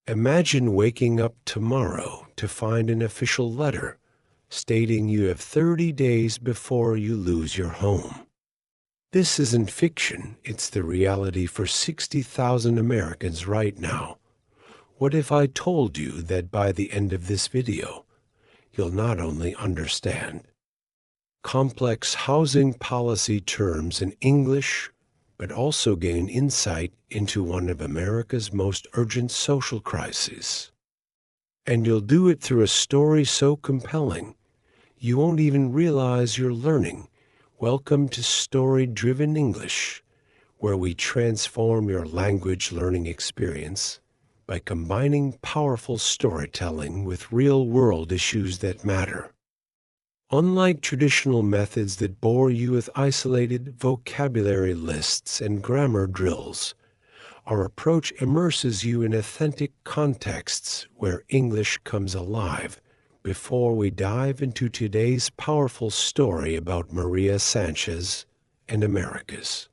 Imagine waking up tomorrow to find an official letter stating you have 30 days before you lose your home. This isn't fiction, it's the reality for 60,000 Americans right now. What if I told you that by the end of this video, you'll not only understand complex housing policy terms in English, but also gain insight into one of America's most urgent social crises? And you'll do it through a story so compelling, you won't even realize you're learning. Welcome to Story-Driven English, where we transform your language learning experience by combining powerful storytelling with real-world issues that matter. Unlike traditional methods that bore you with isolated vocabulary lists and grammar drills, our approach immerses you in authentic contexts where English comes alive. Before we dive into today's powerful story about Maria Sanchez and America's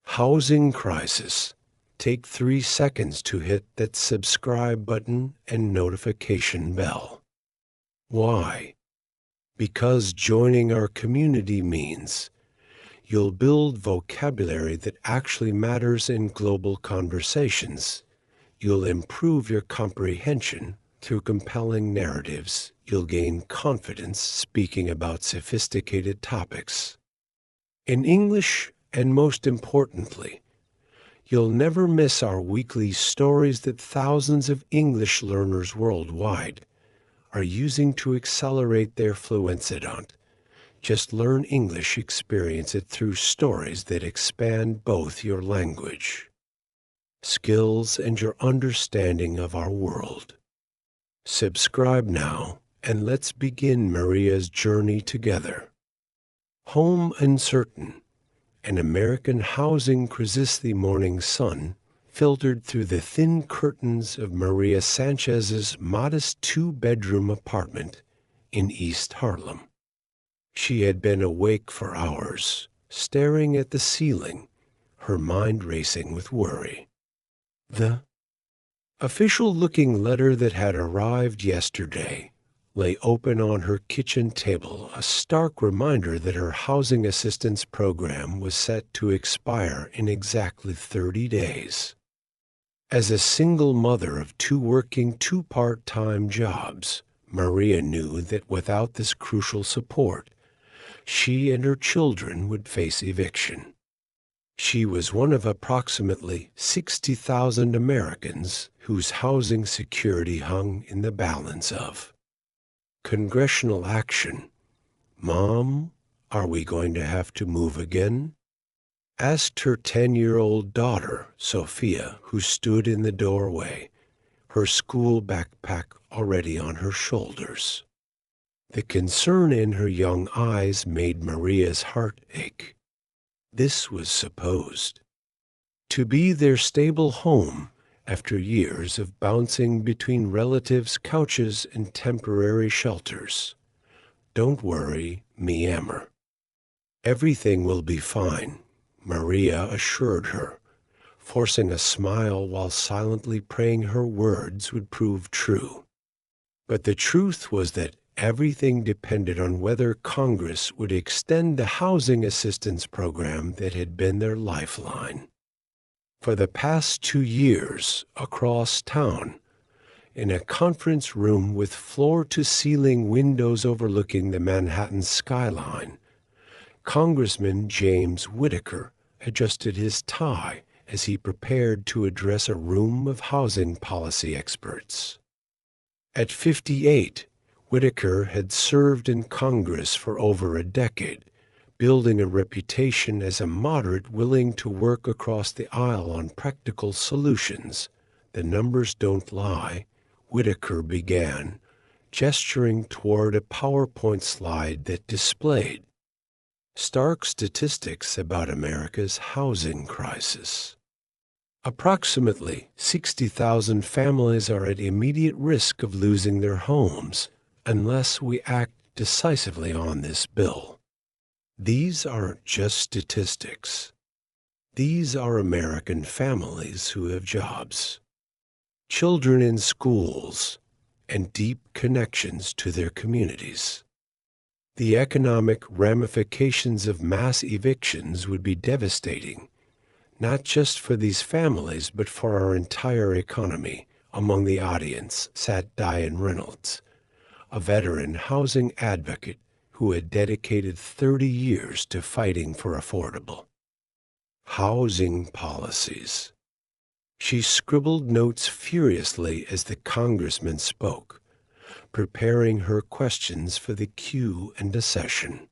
housing crisis, take 3 seconds to hit that subscribe button and notification bell. Why? Because joining our community means you'll build vocabulary that actually matters in global conversations. You'll improve your comprehension through compelling narratives. You'll gain confidence speaking about sophisticated topics in English, and most importantly, you'll never miss our weekly stories that thousands of English learners worldwide are using to accelerate their fluency. Don't just learn English, experience it through stories that expand both your language skills and your understanding of our world. Subscribe now, and let's begin Maria's journey together. Home uncertain. An American housing crisis. The morning sun filtered through the thin curtains of Maria Sanchez's modest 2-bedroom apartment in East Harlem. She had been awake for hours, staring at the ceiling, her mind racing with worry. The official-looking letter that had arrived yesterday lay open on her kitchen table, a stark reminder that her housing assistance program was set to expire in exactly 30 days. As a single mother of 2 working 2 part-time jobs, Maria knew that without this crucial support, she and her children would face eviction. She was one of approximately 60,000 Americans whose housing security hung in the balance of congressional action. "Mom, are we going to have to move again?" asked her 10-year-old daughter, Sophia, who stood in the doorway, her school backpack already on her shoulders. The concern in her young eyes made Maria's heart ache. This was supposed to be their stable home after years of bouncing between relatives' couches and temporary shelters. "Don't worry, mi amor. Everything will be fine," Maria assured her, forcing a smile while silently praying her words would prove true. But the truth was that everything depended on whether Congress would extend the housing assistance program that had been their lifeline. For the past 2 years, across town, in a conference room with floor-to-ceiling windows overlooking the Manhattan skyline, Congressman James Whitaker adjusted his tie as he prepared to address a room of housing policy experts. At 58, Whitaker had served in Congress for over a decade, building a reputation as a moderate willing to work across the aisle on practical solutions. "The numbers don't lie," Whitaker began, gesturing toward a PowerPoint slide that displayed stark statistics about America's housing crisis. Approximately 60,000 families are at immediate risk of losing their homes unless we act decisively on this bill. These aren't just statistics. These are American families who have jobs, children in schools, and deep connections to their communities. The economic ramifications of mass evictions would be devastating, not just for these families, but for our entire economy. Among the audience sat Diane Reynolds, a veteran housing advocate who had dedicated 30 years to fighting for affordable housing policies. She scribbled notes furiously as the congressman spoke, preparing her questions for the Q&A session.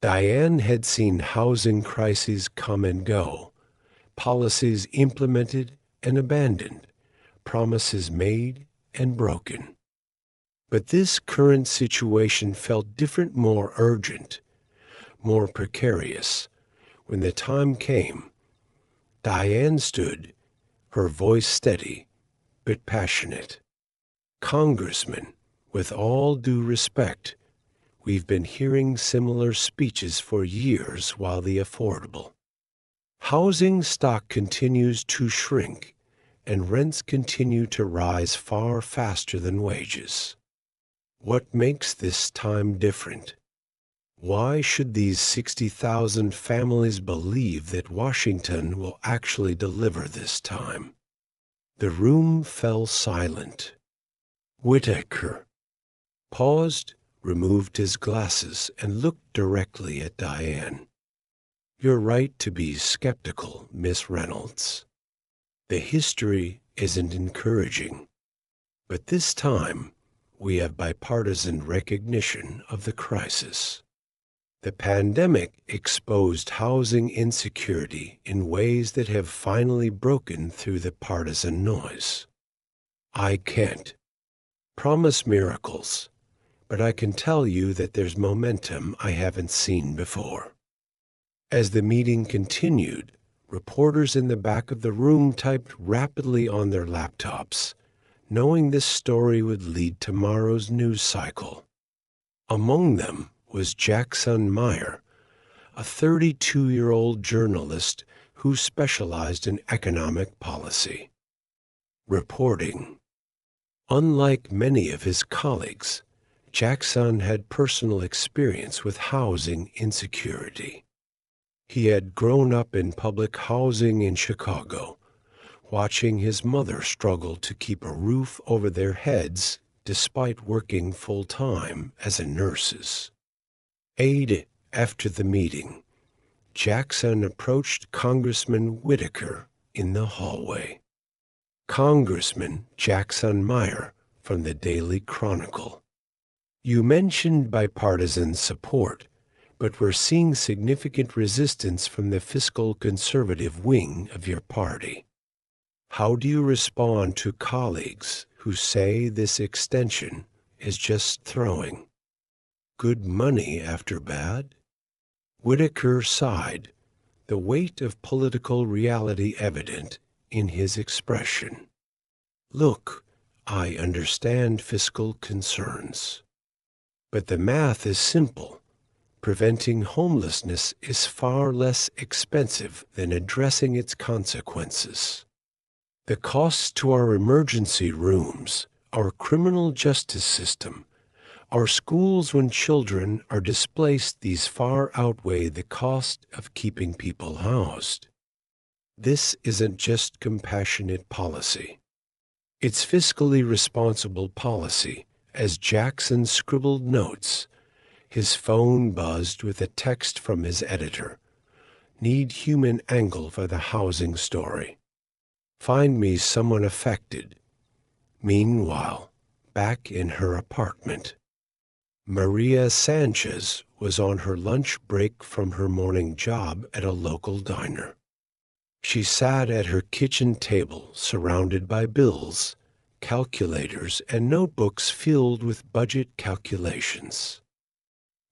Diane had seen housing crises come and go, policies implemented and abandoned, promises made and broken. But this current situation felt different, more urgent, more precarious. When the time came, Diane stood, her voice steady but passionate. Congressman, with all due respect, we've been hearing similar speeches for years while the affordable housing stock continues to shrink and rents continue to rise far faster than wages. What makes this time different? Why should these 60,000 families believe that Washington will actually deliver this time? The room fell silent. Whitaker paused, removed his glasses, and looked directly at Diane. You're right to be skeptical, Miss Reynolds. The history isn't encouraging. But this time, we have bipartisan recognition of the crisis. The pandemic exposed housing insecurity in ways that have finally broken through the partisan noise. I can't promise miracles, but I can tell you that there's momentum I haven't seen before. As the meeting continued, reporters in the back of the room typed rapidly on their laptops, knowing this story would lead tomorrow's news cycle. Among them was Jackson Meyer, a 32-year-old journalist who specialized in economic policy. Reporting. Unlike many of his colleagues, Jackson had personal experience with housing insecurity. He had grown up in public housing in Chicago, watching his mother struggle to keep a roof over their heads despite working full-time as a nurse's aide. After the meeting, Jackson approached Congressman Whitaker in the hallway. Congressman Jackson Meyer from the Daily Chronicle. You mentioned bipartisan support, but we're seeing significant resistance from the fiscal conservative wing of your party. How do you respond to colleagues who say this extension is just throwing good money after bad? Whitaker sighed, the weight of political reality evident in his expression. Look, I understand fiscal concerns, but the math is simple. Preventing homelessness is far less expensive than addressing its consequences. The costs to our emergency rooms, our criminal justice system, our schools when children are displaced, these far outweigh the cost of keeping people housed. This isn't just compassionate policy. It's fiscally responsible policy, as Jackson scribbled notes. His phone buzzed with a text from his editor. Need human angle for the housing story. Find me someone affected. Meanwhile, back in her apartment, Maria Sanchez was on her lunch break from her morning job at a local diner. She sat at her kitchen table, surrounded by bills, calculators, and notebooks filled with budget calculations.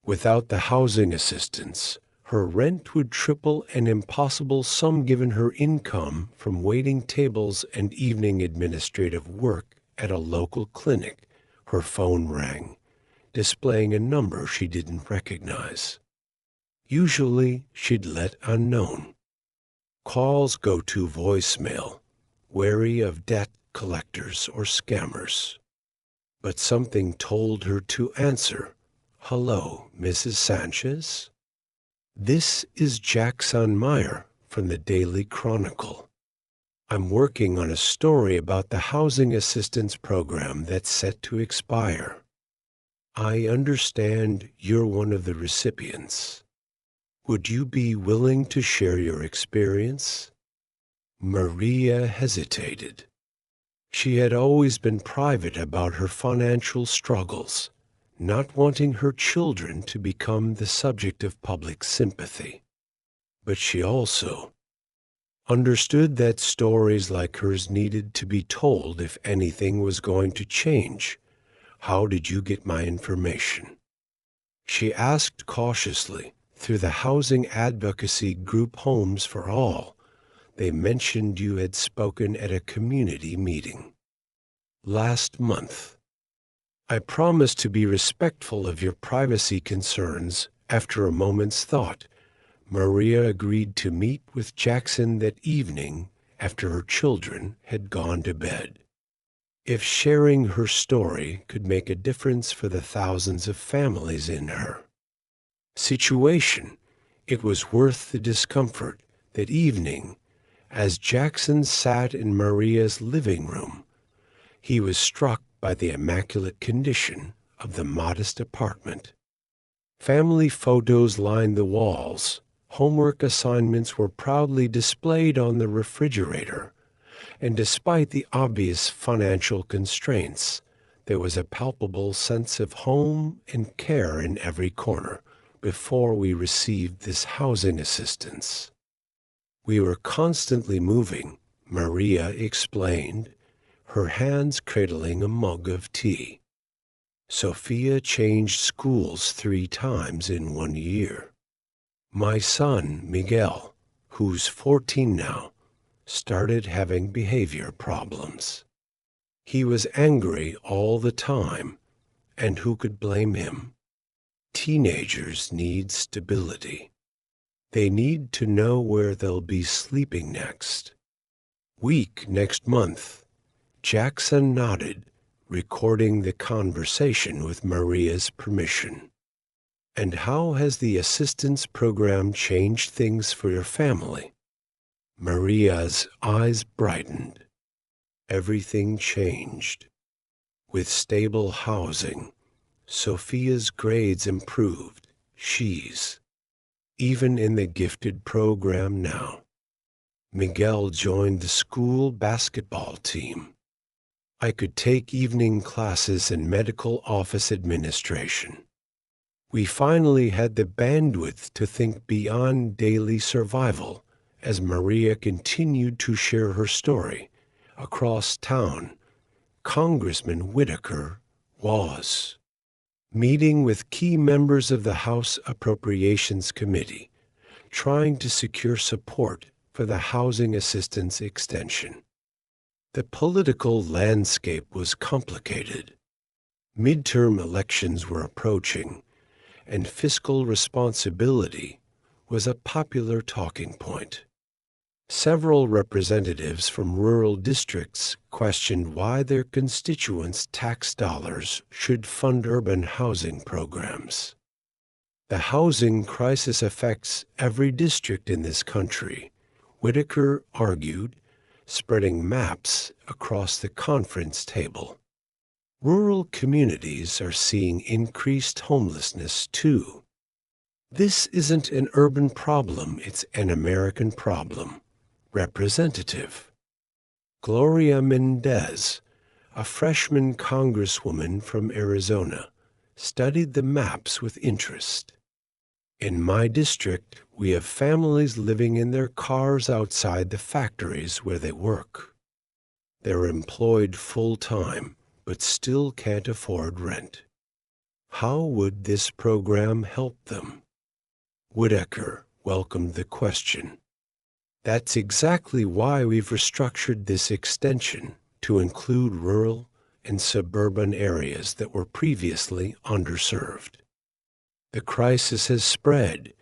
Without the housing assistance, her rent would triple, an impossible sum given her income from waiting tables and evening administrative work at a local clinic. Her phone rang, displaying a number she didn't recognize. Usually, she'd let unknown. Calls go to voicemail. Wary of debt collectors, or scammers. But something told her to answer, "Hello, Mrs. Sanchez? This is Jackson Meyer from the Daily Chronicle. I'm working on a story about the housing assistance program that's set to expire. I understand you're one of the recipients. Would you be willing to share your experience?" Maria hesitated. She had always been private about her financial struggles, not wanting her children to become the subject of public sympathy. But she also understood that stories like hers needed to be told if anything was going to change. "How did you get my information?" she asked cautiously. "Through the housing advocacy group Homes for All. They mentioned you had spoken at a community meeting last month. I promise to be respectful of your privacy concerns." After a moment's thought, Maria agreed to meet with Jackson that evening after her children had gone to bed. If sharing her story could make a difference for the thousands of families in her situation, it was worth the discomfort. That evening, as Jackson sat in Maria's living room, he was struck by the immaculate condition of the modest apartment. Family photos lined the walls. Homework assignments were proudly displayed on the refrigerator. And despite the obvious financial constraints, there was a palpable sense of home and care in every corner. "Before we received this housing assistance, we were constantly moving," Maria explained, her hands cradling a mug of tea. "Sophia changed schools 3 times in 1 year. My son, Miguel, who's 14 now, started having behavior problems. He was angry all the time, and who could blame him? Teenagers need stability. They need to know where they'll be sleeping next week, next month." Jackson nodded, recording the conversation with Maria's permission. "And how has the assistance program changed things for your family?" Maria's eyes brightened. "Everything changed. With stable housing, Sophia's grades improved. She's even in the gifted program now. Miguel joined the school basketball team. I could take evening classes in medical office administration. We finally had the bandwidth to think beyond daily survival." As Maria continued to share her story, across town, Congressman Whitaker was meeting with key members of the House Appropriations Committee, trying to secure support for the housing assistance extension. The political landscape was complicated. Midterm elections were approaching, and fiscal responsibility was a popular talking point. Several representatives from rural districts questioned why their constituents' tax dollars should fund urban housing programs. "The housing crisis affects every district in this country," Whitaker argued, spreading maps across the conference table. "Rural communities are seeing increased homelessness, too. This isn't an urban problem, it's an American problem." Representative Gloria Mendez, a freshman congresswoman from Arizona, studied the maps with interest. "In my district, we have families living in their cars outside the factories where they work. They're employed full-time, but still can't afford rent. How would this program help them?" Whitaker welcomed the question. "That's exactly why we've restructured this extension to include rural and suburban areas that were previously underserved. The crisis has spread,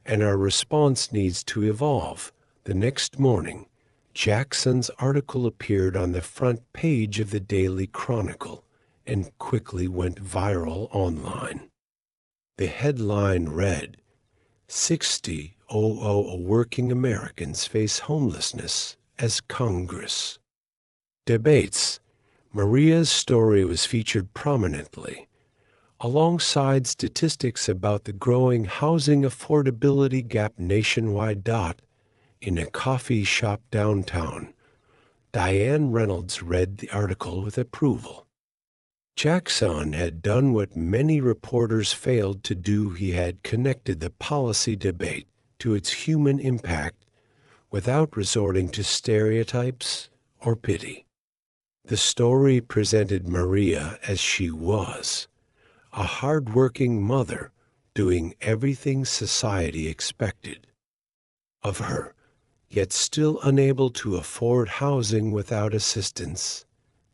and our response needs to evolve." The next morning, Jackson's article appeared on the front page of the Daily Chronicle and quickly went viral online. The headline read, 60 working Americans face homelessness as Congress debates. Maria's story was featured prominently, alongside statistics about the growing housing affordability gap nationwide. In a coffee shop downtown, Diane Reynolds read the article with approval. Jackson had done what many reporters failed to do. He had connected the policy debate to its human impact without resorting to stereotypes or pity. The story presented Maria as she was, a hard-working mother doing everything society expected of her, yet still unable to afford housing without assistance.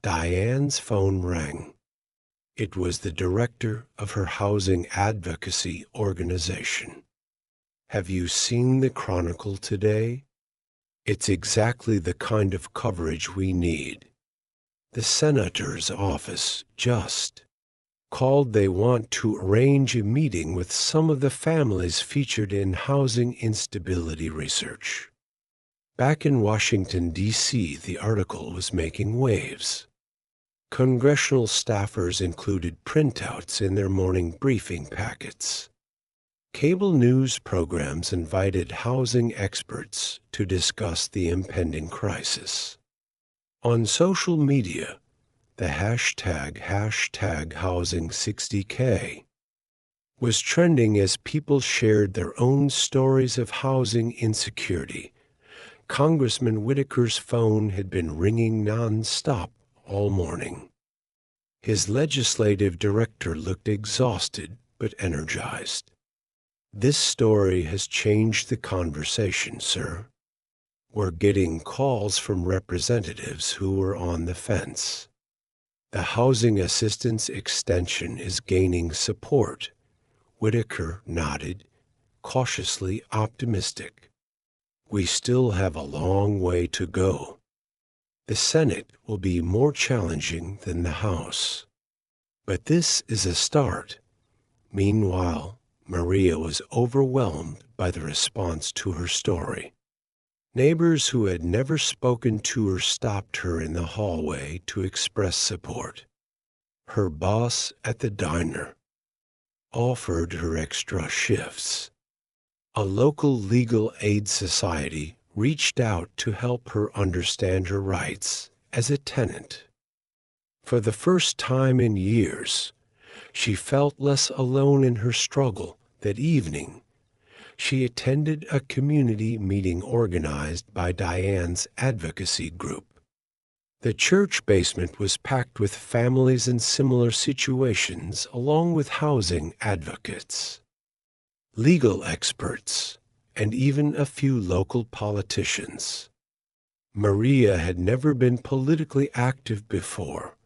Diane's phone rang. It was the director of her housing advocacy organization. "Have you seen the Chronicle today? It's exactly the kind of coverage we need. The senator's office just called. They want to arrange a meeting with some of the families featured in housing instability research." Back in Washington, D.C., the article was making waves. Congressional staffers included printouts in their morning briefing packets. Cable news programs invited housing experts to discuss the impending crisis. On social media, the hashtag #housing60K was trending as people shared their own stories of housing insecurity. Congressman Whitaker's phone had been ringing non-stop all morning. His legislative director looked exhausted but energized. "This story has changed the conversation, sir. We're getting calls from representatives who were on the fence. The housing assistance extension is gaining support." Whitaker nodded, cautiously optimistic. "We still have a long way to go. The Senate will be more challenging than the House. But this is a start." Meanwhile, Maria was overwhelmed by the response to her story. Neighbors who had never spoken to her stopped her in the hallway to express support. Her boss at the diner offered her extra shifts. A local legal aid society reached out to help her understand her rights as a tenant. For the first time in years, she felt less alone in her struggle. That evening, she attended a community meeting organized by Diane's advocacy group. The church basement was packed with families in similar situations, along with housing advocates, legal experts, and even a few local politicians. Maria had never been politically active before,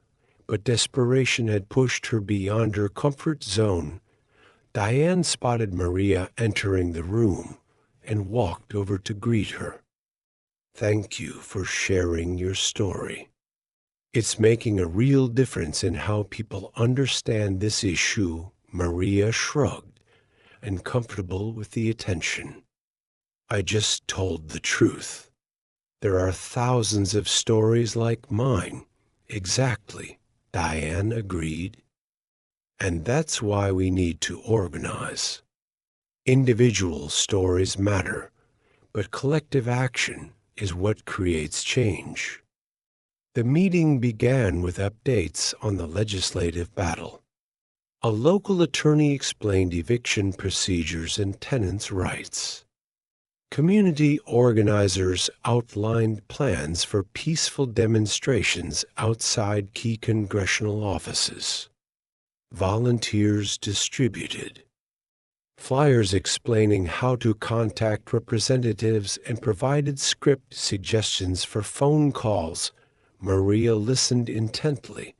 but desperation had pushed her beyond her comfort zone. Diane spotted Maria entering the room and walked over to greet her. "Thank you for sharing your story. It's making a real difference in how people understand this issue." Maria shrugged, uncomfortable with the attention. "I just told the truth. There are thousands of stories like mine." "Exactly," Diane agreed. "And that's why we need to organize. Individual stories matter, but collective action is what creates change." The meeting began with updates on the legislative battle. A local attorney explained eviction procedures and tenants' rights. Community organizers outlined plans for peaceful demonstrations outside key congressional offices. Volunteers distributed flyers explaining how to contact representatives and provided script suggestions for phone calls. Maria listened intently,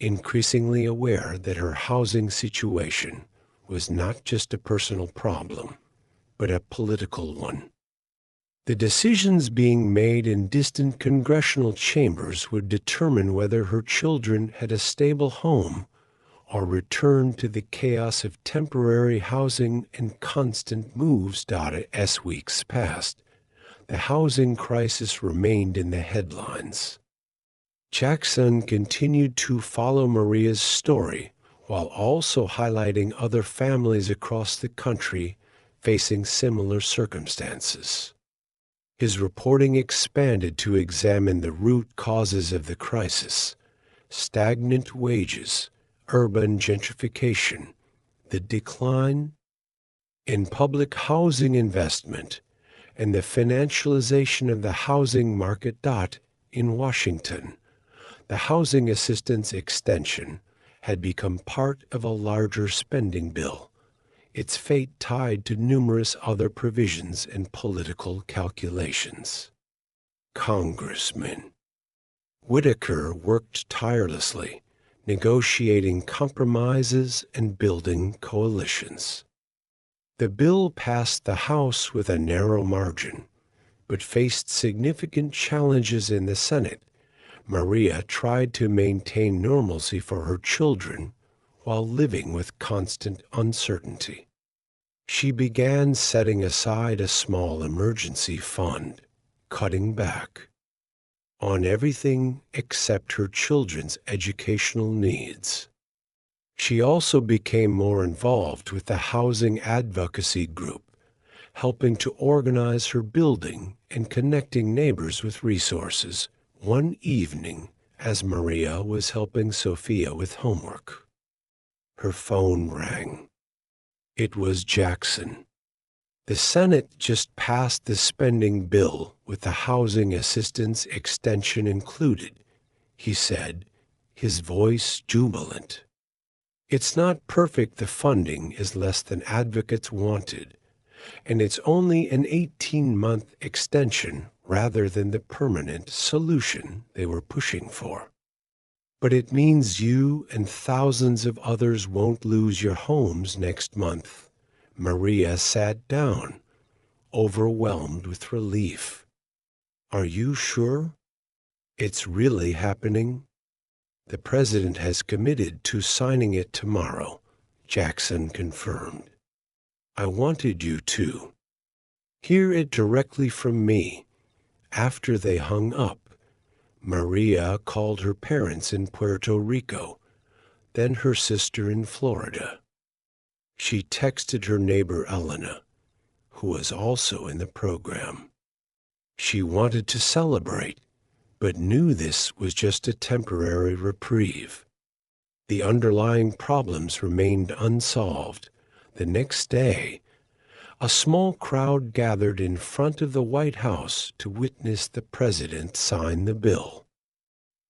increasingly aware that her housing situation was not just a personal problem, but a political one. The decisions being made in distant congressional chambers would determine whether her children had a stable home or returned to the chaos of temporary housing and constant moves. As weeks passed, the housing crisis remained in the headlines. Jackson continued to follow Maria's story while also highlighting other families across the country facing similar circumstances. His reporting expanded to examine the root causes of the crisis: stagnant wages, urban gentrification, the decline in public housing investment, and the financialization of the housing market. In Washington, the housing assistance extension had become part of a larger spending bill, its fate tied to numerous other provisions and political calculations. Congressman Whitaker worked tirelessly, negotiating compromises and building coalitions. The bill passed the House with a narrow margin, but faced significant challenges in the Senate. Maria tried to maintain normalcy for her children while living with constant uncertainty. She began setting aside a small emergency fund, cutting back on everything except her children's educational needs. She also became more involved with the housing advocacy group, helping to organize her building and connecting neighbors with resources. One evening, as Maria was helping Sophia with homework, her phone rang. It was Jackson. The Senate just passed the spending bill with the housing assistance extension included, he said, his voice jubilant. It's not perfect. The funding is less than advocates wanted, and it's only an 18-month extension rather than the permanent solution they were pushing for. But it means you and thousands of others won't lose your homes next month. Maria sat down, overwhelmed with relief. Are you sure? It's really happening? The president has committed to signing it tomorrow, Jackson confirmed. I wanted you to hear it directly from me. After they hung up, Maria called her parents in Puerto Rico, then her sister in Florida. She texted her neighbor Elena, who was also in the program. She wanted to celebrate, but knew this was just a temporary reprieve. The underlying problems remained unsolved. The next day, a small crowd gathered in front of the White House to witness the president sign the bill.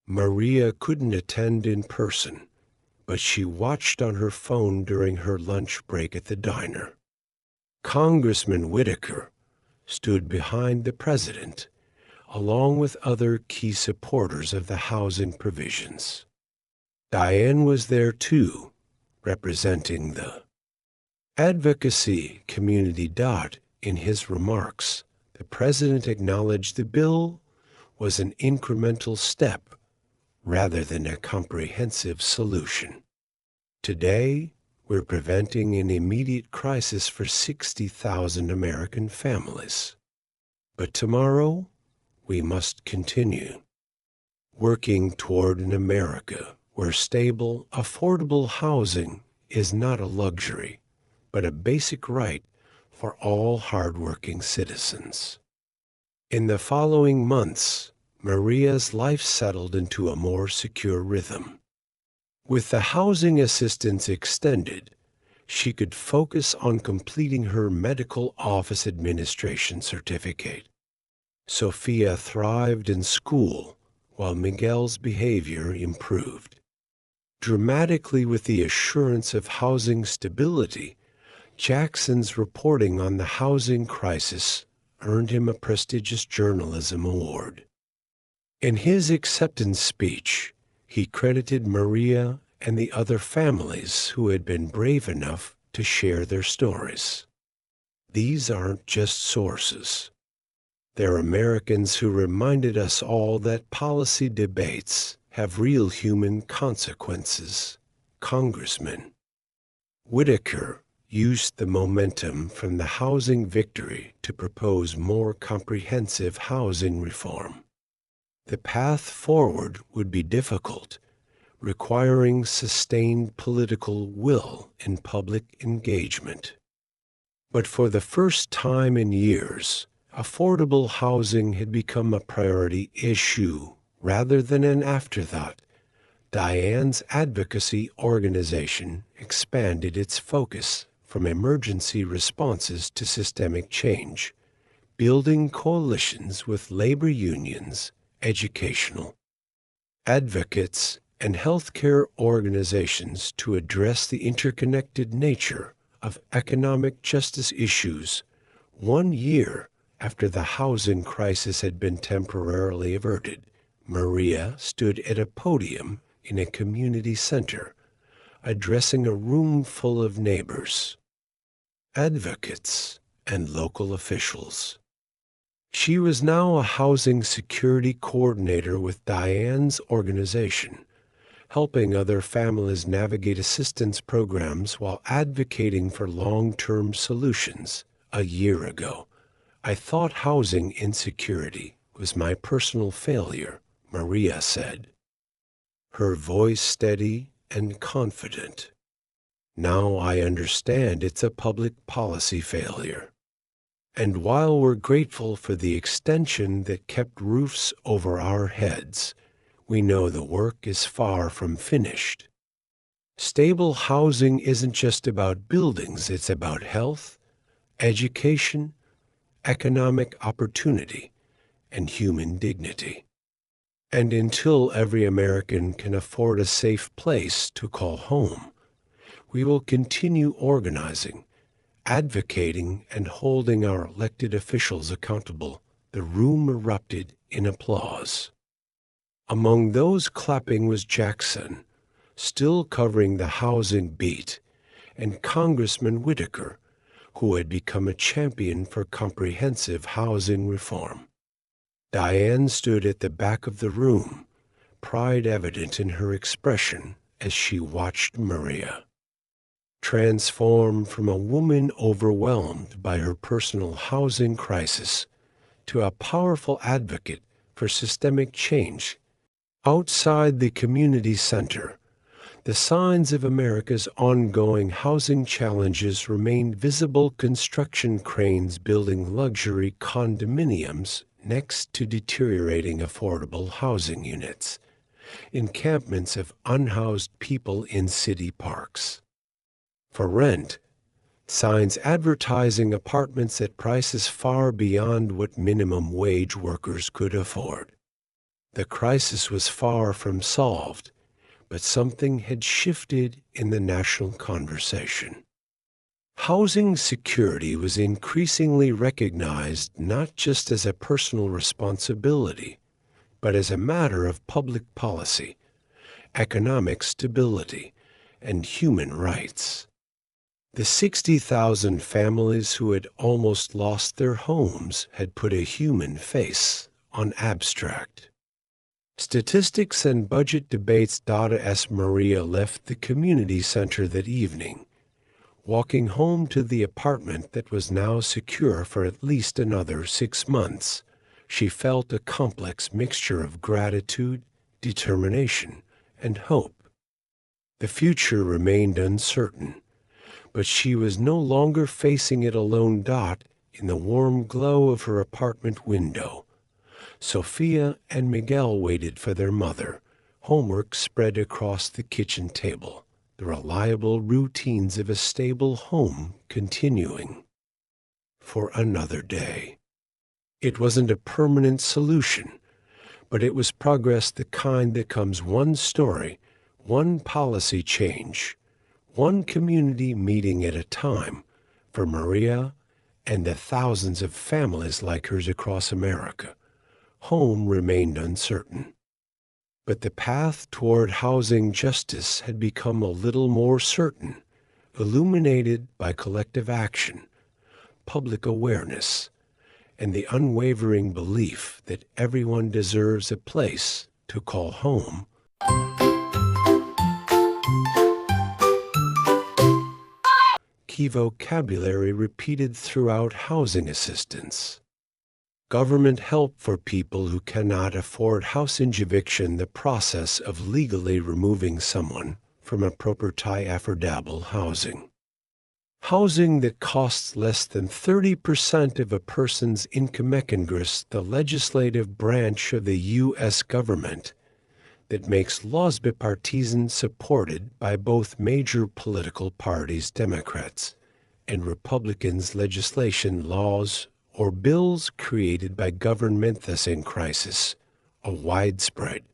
Maria couldn't attend in person, but she watched on her phone during her lunch break at the diner. Congressman Whitaker stood behind the president, along with other key supporters of the housing provisions. Diane was there too, representing the advocacy community. In his remarks, the president acknowledged the bill was an incremental step rather than a comprehensive solution. Today, we're preventing an immediate crisis for 60,000 American families. But tomorrow, we must continue working toward an America where stable, affordable housing is not a luxury, but a basic right for all hardworking citizens. In the following months, Maria's life settled into a more secure rhythm. With the housing assistance extended, she could focus on completing her medical office administration certificate. Sophia thrived in school while Miguel's behavior improved. Dramatically, with the assurance of housing stability, Jackson's reporting on the housing crisis earned him a prestigious journalism award. In his acceptance speech, he credited Maria and the other families who had been brave enough to share their stories. These aren't just sources. They're Americans who reminded us all that policy debates have real human consequences. Congressman Whitaker used the momentum from the housing victory to propose more comprehensive housing reform. The path forward would be difficult, requiring sustained political will and public engagement. But for the first time in years, affordable housing had become a priority issue rather than an afterthought. Diane's advocacy organization expanded its focus from emergency responses to systemic change, building coalitions with labor unions, educational advocates, and healthcare organizations to address the interconnected nature of economic justice issues 1 year after the housing crisis had been temporarily averted. Maria stood at a podium in a community center, addressing a room full of neighbors, advocates, and local officials. She was now a housing security coordinator with Diane's organization, helping other families navigate assistance programs while advocating for long-term solutions. A year ago, I thought housing insecurity was my personal failure, Maria said, her voice steady and confident. Now I understand it's a public policy failure. And while we're grateful for the extension that kept roofs over our heads, we know the work is far from finished. Stable housing isn't just about buildings, it's about health, education, economic opportunity, and human dignity. And until every American can afford a safe place to call home, we will continue organizing, advocating, and holding our elected officials accountable. The room erupted in applause. Among those clapping was Jackson, still covering the housing beat, and Congressman Whitaker, who had become a champion for comprehensive housing reform. Diane stood at the back of the room, pride evident in her expression as she watched Maria transform from a woman overwhelmed by her personal housing crisis to a powerful advocate for systemic change. Outside the community center, the signs of America's ongoing housing challenges remained visible: construction cranes building luxury condominiums next to deteriorating affordable housing units, encampments of unhoused people in city parks. For rent, signs advertising apartments at prices far beyond what minimum wage workers could afford. The crisis was far from solved, but something had shifted in the national conversation. Housing security was increasingly recognized not just as a personal responsibility, but as a matter of public policy, economic stability, and human rights. The 60,000 families who had almost lost their homes had put a human face on abstract statistics and budget debates. As Maria left the community center that evening, walking home to the apartment that was now secure for at least another 6 months, she felt a complex mixture of gratitude, determination, and hope. The future remained uncertain, but she was no longer facing it alone. In the warm glow of her apartment window, Sophia and Miguel waited for their mother, homework spread across the kitchen table, the reliable routines of a stable home continuing for another day. It wasn't a permanent solution, but it was progress, the kind that comes one story, one policy change, one community meeting at a time. For Maria and the thousands of families like hers across America, home remained uncertain. But the path toward housing justice had become a little more certain, illuminated by collective action, public awareness, and the unwavering belief that everyone deserves a place to call home. Key vocabulary repeated throughout housing assistance. Government help for people who cannot afford housing eviction, the process of legally removing someone from a property affordable housing. Housing that costs less than 30% of a person's income. Congress, the legislative branch of the U.S. government that makes laws bipartisan, supported by both major political parties, Democrats and Republicans. Legislation, laws, or bills created by government, thus in crisis, a widespread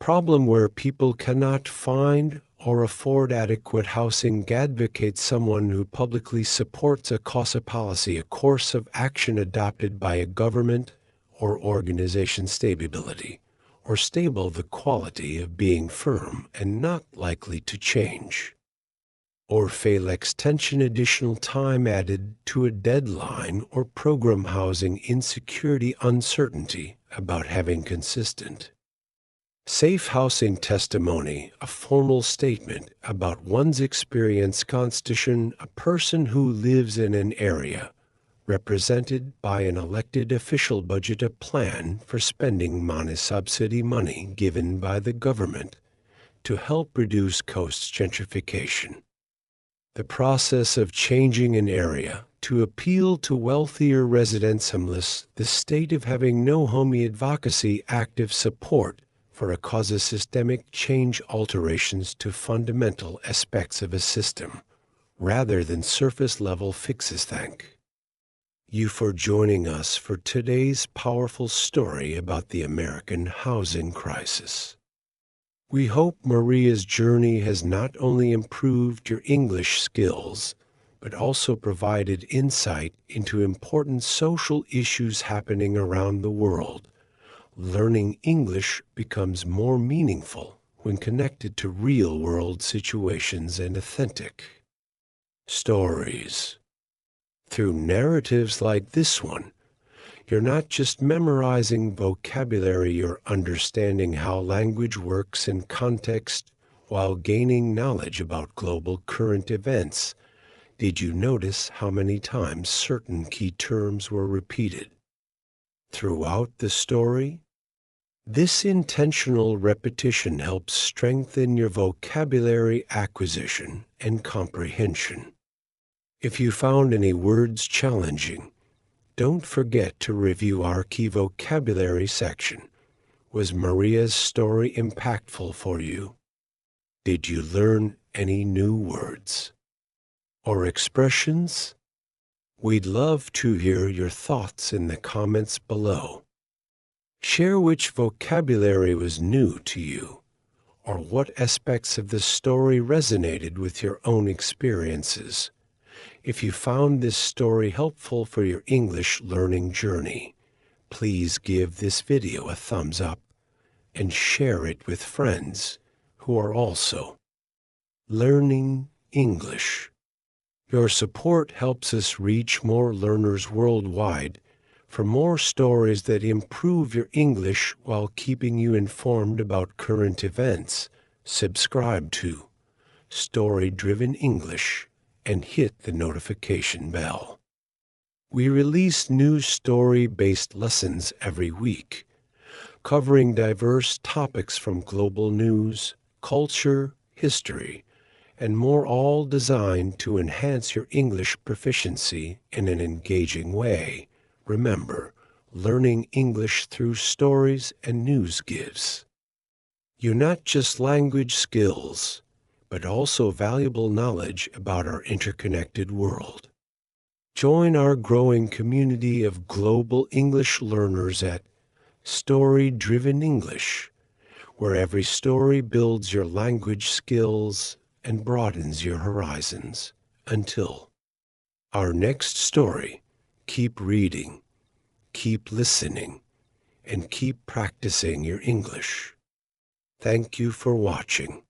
problem where people cannot find or afford adequate housing. Advocate, someone who publicly supports a policy, a course of action adopted by a government or organization. Stability or stable, the quality of being firm and not likely to change or fail. Extension, additional time added to a deadline or program. Housing insecurity, uncertainty about having consistent safe housing. Testimony, a formal statement about one's experience. Constitution, a person who lives in an area represented by an elected official. Budget, a plan for spending money, subsidy money given by the government to help reduce cost. Gentrification, the process of changing an area to appeal to wealthier residents. Homeless, the state of having no home. Advocacy, active support for a cause of systemic change, alterations to fundamental aspects of a system rather than surface level fixes. Thank you for joining us for today's powerful story about the American housing crisis. We hope Maria's journey has not only improved your English skills, but also provided insight into important social issues happening around the world. Learning English becomes more meaningful when connected to real-world situations and authentic stories. Through narratives like this one, you're not just memorizing vocabulary, you're understanding how language works in context while gaining knowledge about global current events. Did you notice how many times certain key terms were repeated throughout the story? This intentional repetition helps strengthen your vocabulary acquisition and comprehension. If you found any words challenging, don't forget to review our key vocabulary section. Was Maria's story impactful for you? Did you learn any new words or expressions? We'd love to hear your thoughts in the comments below. Share which vocabulary was new to you, or what aspects of the story resonated with your own experiences. If you found this story helpful for your English learning journey, please give this video a thumbs up and share it with friends who are also learning English. Your support helps us reach more learners worldwide. For more stories that improve your English while keeping you informed about current events, subscribe to Story Driven English and hit the notification bell. We release new story-based lessons every week, covering diverse topics from global news, culture, history, and more, all designed to enhance your English proficiency in an engaging way. Remember, learning English through stories and news gives you not just language skills, but also valuable knowledge about our interconnected world. Join our growing community of global English learners at Story Driven English, where every story builds your language skills and broadens your horizons. Until our next story, keep reading, keep listening, and keep practicing your English. Thank you for watching.